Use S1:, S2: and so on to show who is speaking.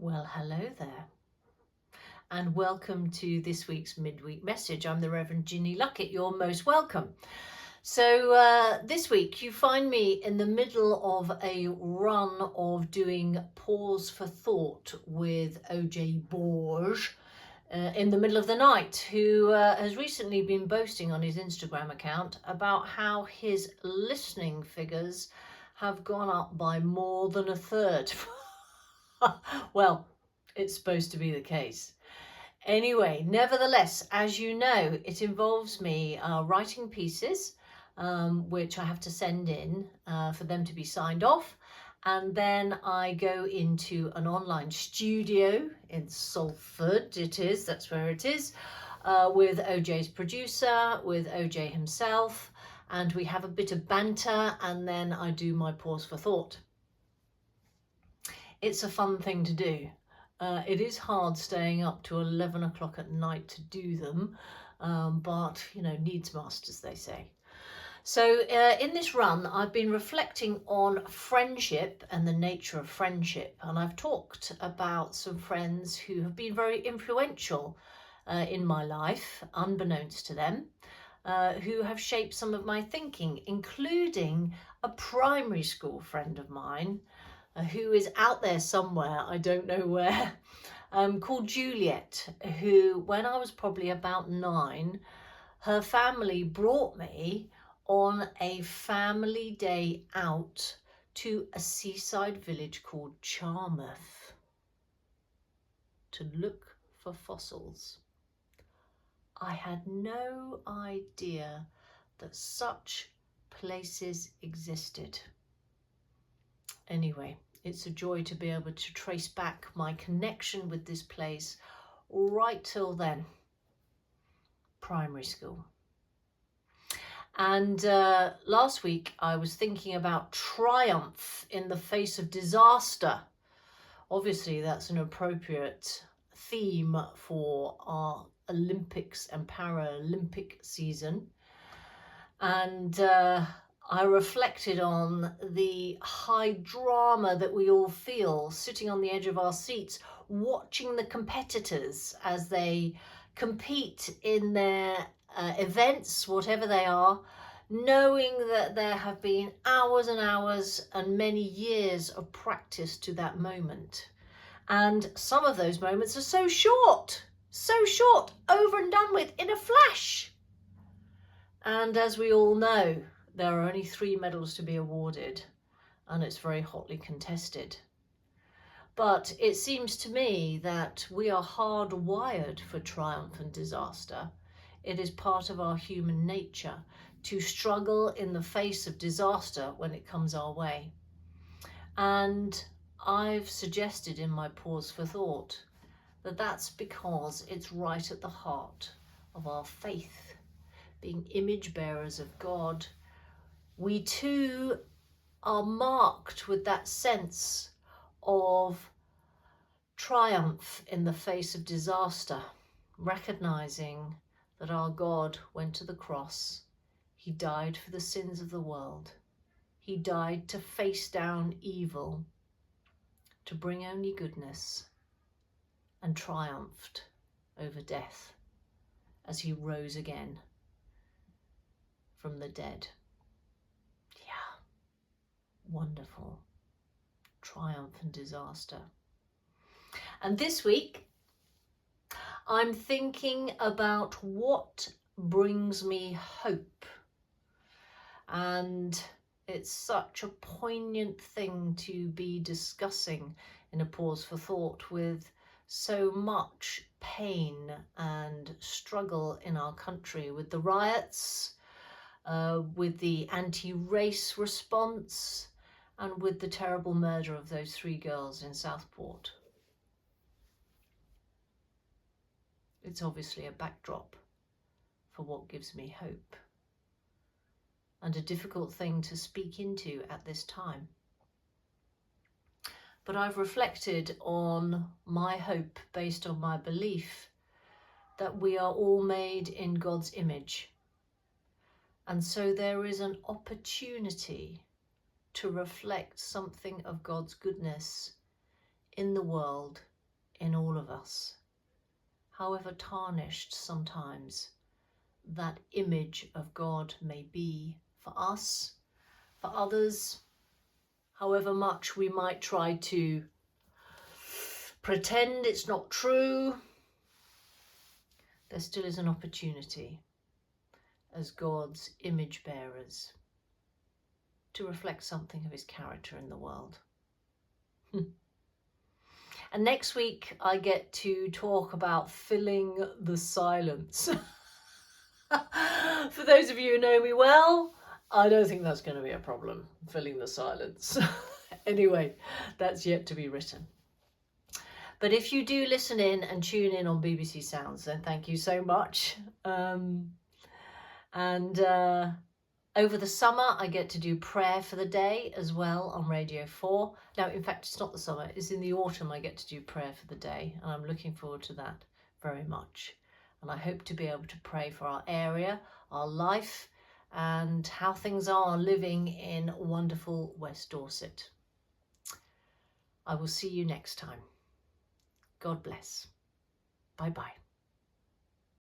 S1: Well, hello there, and welcome to this week's midweek message. I'm the Revd Ginny Luckett. You're most welcome. So this week you find me in the middle of a run of doing Pause for Thought with OJ Borge in the middle of the night, who has recently been boasting on his Instagram account about how his listening figures have gone up by more than a third. Well, it's supposed to be the case. Anyway, nevertheless, as you know, it involves me writing pieces, which I have to send in for them to be signed off. And then I go into an online studio in Salford, that's where it is, with OJ's producer, with OJ himself, and we have a bit of banter, and then I do my Pause for Thought. It's a fun thing to do. It is hard staying up to 11 o'clock at night to do them, but, needs must, as they say. So in this run, I've been reflecting on friendship and the nature of friendship. And I've talked about some friends who have been very influential in my life, unbeknownst to them, who have shaped some of my thinking, including a primary school friend of mine, who is out there somewhere, I don't know where, called Juliet, who, when I was probably about 9, her family brought me on a family day out to a seaside village called Charmouth to look for fossils. I had no idea that such places existed. Anyway, it's a joy to be able to trace back my connection with this place right till then, primary school. And last week I was thinking about triumph in the face of disaster. Obviously that's an appropriate theme for our Olympics and Paralympic season. And I reflected on the high drama that we all feel sitting on the edge of our seats, watching the competitors as they compete in their events, whatever they are, knowing that there have been hours and hours and many years of practice to that moment. And some of those moments are so short, over and done with in a flash. And as we all know, there are only 3 medals to be awarded, and it's very hotly contested. But it seems to me that we are hardwired for triumph and disaster. It is part of our human nature to struggle in the face of disaster when it comes our way. And I've suggested in my Pause for Thought that that's because it's right at the heart of our faith. Being image bearers of God, we too are marked with that sense of triumph in the face of disaster, recognizing that our God went to the cross. He died for the sins of the world. He died to face down evil, to bring only goodness, and triumphed over death as he rose again from the dead. Yeah, wonderful. Triumph and disaster. And this week, I'm thinking about what brings me hope. And it's such a poignant thing to be discussing in a Pause for Thought with so much pain and struggle in our country, with the riots, with the anti-race response, and with the terrible murder of those 3 girls in Southport. It's obviously a backdrop for what gives me hope, and a difficult thing to speak into at this time. But I've reflected on my hope based on my belief that we are all made in God's image. And so there is an opportunity to reflect something of God's goodness in the world in all of us, however tarnished sometimes that image of God may be for us, for others, however much we might try to pretend it's not true, there still is an opportunity as God's image bearers to reflect something of his character in the world. And next week I get to talk about filling the silence. For those of you who know me well, I don't think that's going to be a problem, filling the silence. Anyway, that's yet to be written. But if you do listen in and tune in on BBC Sounds, then thank you so much. Over the summer, I get to do prayer for the day as well on Radio 4. Now, in fact, it's not the summer, it's in the autumn I get to do prayer for the day, and I'm looking forward to that very much. And I hope to be able to pray for our area, our life, and how things are living in wonderful West Dorset. I will see you next time. God bless. Bye-bye.